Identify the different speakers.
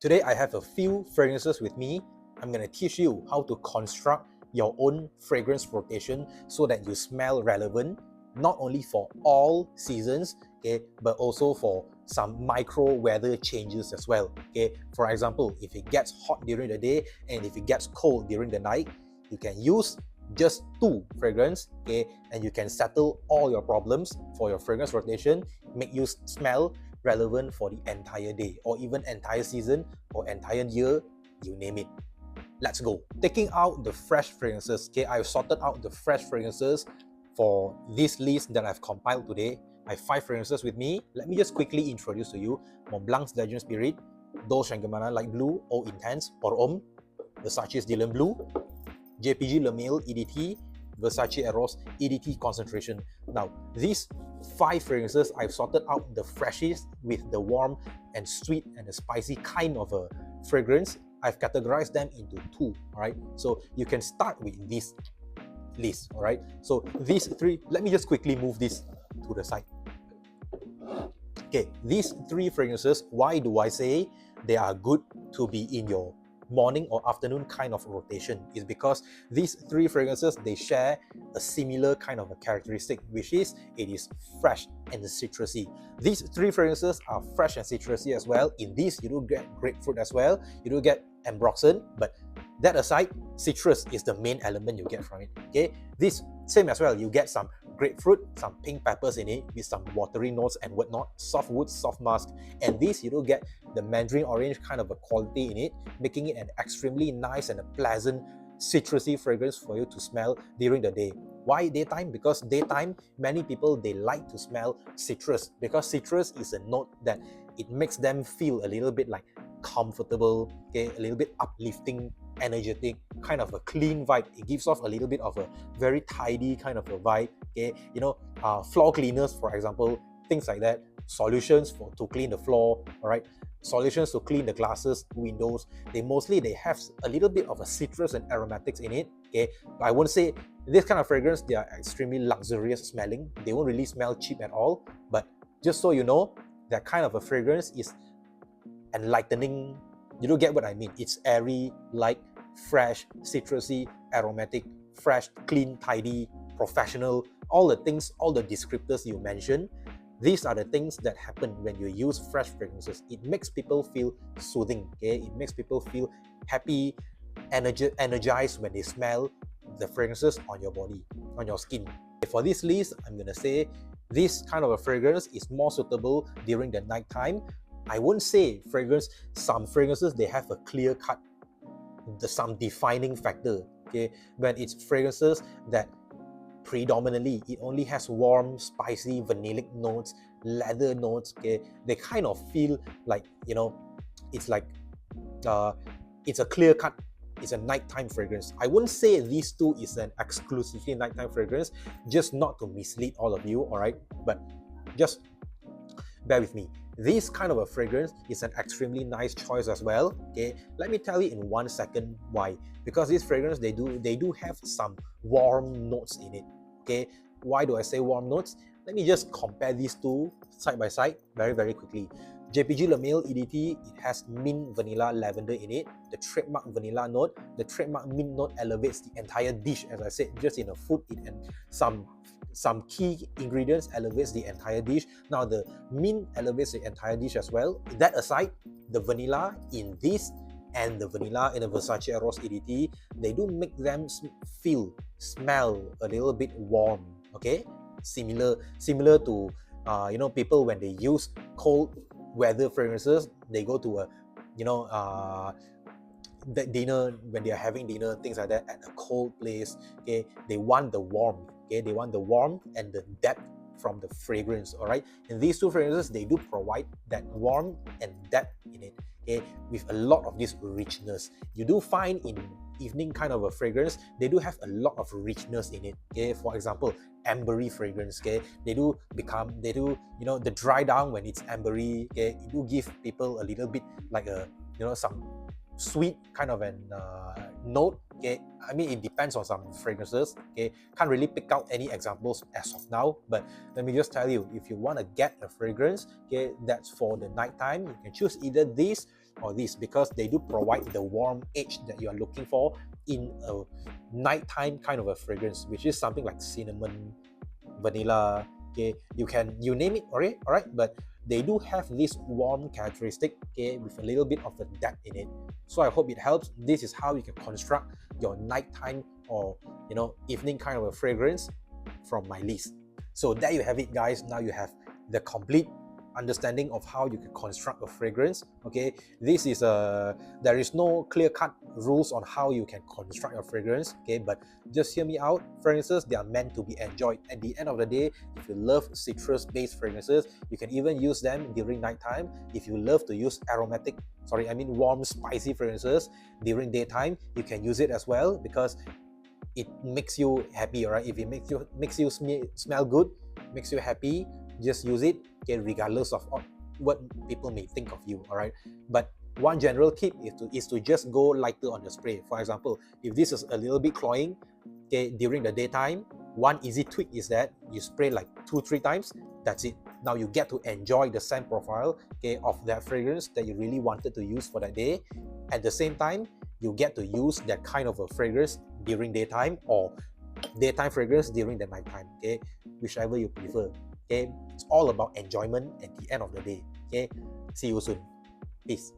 Speaker 1: Today I have a few fragrances with me. I'm going to teach you how to construct your own fragrance rotation so that you smell relevant, not only for all seasons, okay, but also for some micro weather changes as well. Okay, for example, if it gets hot during the day and if it gets cold during the night, you can use just two fragrance, okay, and you can settle all your problems for your fragrance rotation, make you smell relevant for the entire day or even entire season or entire year, you name it. Let's go. Taking out the fresh fragrances, okay, I've sorted out the fresh fragrances for this list that I've compiled today. I have 5 fragrances with me. Let me just quickly introduce to you Mont Blanc's Legend Spirit, Dolce Gabbana Light Blue, Eau Intense, Pour Homme, Versace's Dylan Blue, JPG Le Male EDT, Versace Eros EDT Concentration. Now, these 5 fragrances, I've sorted out the freshest with the warm and sweet and the spicy kind of a fragrance. I've categorized them into 2, all right? So you can start with this list, all right? So these 3, let me just quickly move this to the side. Okay, these 3 fragrances, why do I say they are good to be in your morning or afternoon kind of rotation? Is because these 3 fragrances, they share a similar kind of a characteristic, which is it is fresh and citrusy. These 3 fragrances are fresh and citrusy as well. In these, you do get grapefruit as well, you do get ambroxan, but that aside, citrus is the main element you get from it. Okay, this same as well, you get some grapefruit, some pink peppers in it with some watery notes and whatnot, soft wood, soft musk, and this you do get the mandarin orange kind of a quality in it, making it an extremely nice and a pleasant citrusy fragrance for you to smell during the day. Why daytime? Because daytime, many people, they like to smell citrus because citrus is a note that it makes them feel a little bit like comfortable, okay, a little bit uplifting, energetic, kind of a clean vibe. It gives off a little bit of a very tidy kind of a vibe, okay, you know, floor cleaners, for example, things like that, solutions to clean the floor, all right, solutions to clean the glasses, windows, they have a little bit of a citrus and aromatics in it, okay. But I won't say this kind of fragrance, they are extremely luxurious smelling. They won't really smell cheap at all, but just so you know, that kind of a fragrance is enlightening. You don't get what I mean. It's airy, light, fresh, citrusy, aromatic, fresh, clean, tidy, professional, all the things, all the descriptors you mentioned. These are the things that happen when you use fresh fragrances. It makes people feel soothing, okay? It makes people feel happy, energized when they smell the fragrances on your body, on your skin. For this list, I'm gonna say this kind of a fragrance is more suitable during the nighttime. I won't say fragrance, some fragrances, they have a clear cut, some defining factor, okay? When it's fragrances that predominantly, it only has warm, spicy, vanillic notes, leather notes, okay? They kind of feel like, you know, it's like, it's a clear cut, it's a nighttime fragrance. I wouldn't say these 2 is an exclusively nighttime fragrance, just not to mislead all of you, all right? But just bear with me. This kind of a fragrance is an extremely nice choice as well, okay? Let me tell you in 1 second why. Because this fragrance, they do have some warm notes in it, okay? Why do I say warm notes? Let me just compare these 2 side by side very quickly. JPG Le Male EDT, it has mint, vanilla, lavender in it. The trademark vanilla note, the trademark mint note elevates the entire dish. As I said, just in a food, and some key ingredients elevates the entire dish. Now the mint elevates the entire dish as well. That aside, the vanilla in this and the vanilla in the Versace Eros EDT, they do make them smell a little bit warm, okay? Similar to you know, people when they use cold weather fragrances, they go to a, you know, the dinner, when they are having dinner, things like that, at a cold place, okay, they want the warmth, okay, they want the warmth and the depth from the fragrance, all right. And these 2 fragrances, they do provide that warmth and depth in it, okay, with a lot of this richness. You do find in evening kind of a fragrance, they do have a lot of richness in it, okay. For example, ambery fragrance, okay, they do, you know, the dry down when it's ambery, okay, it do give people a little bit like a, you know, some sweet kind of an note, okay. I mean, it depends on some fragrances, okay. Can't really pick out any examples as of now, but let me just tell you, if you want to get a fragrance, okay, that's for the nighttime, you can choose either this or this, because they do provide the warm edge that you are looking for in a nighttime kind of a fragrance, which is something like cinnamon, vanilla, okay, you name it, all right, but they do have this warm characteristic, okay, with a little bit of a depth in it. So I hope it helps. This is how you can construct your nighttime or evening kind of a fragrance from my list. So there you have it, guys. Now you have the complete understanding of how you can construct a fragrance. Okay, this is there is no clear-cut rules on how you can construct a fragrance. Okay, but just hear me out. Fragrances, they are meant to be enjoyed. At the end of the day, if you love citrus-based fragrances, you can even use them during nighttime. If you love to use warm, spicy fragrances during daytime, you can use it as well, because it makes you happy. All right, if it makes you smell good, makes you happy, just use it, okay, regardless of what people may think of you. All right, but one general tip is to just go lighter on the spray. For example, if this is a little bit cloying, okay, during the daytime, one easy tweak is that you spray like 2-3 times. That's it. Now you get to enjoy the scent profile, okay, of that fragrance that you really wanted to use for that day. At the same time, you get to use that kind of a fragrance during daytime, or daytime fragrance during the nighttime, okay, whichever you prefer. Okay, it's all about enjoyment at the end of the day. Okay, see you soon. Peace.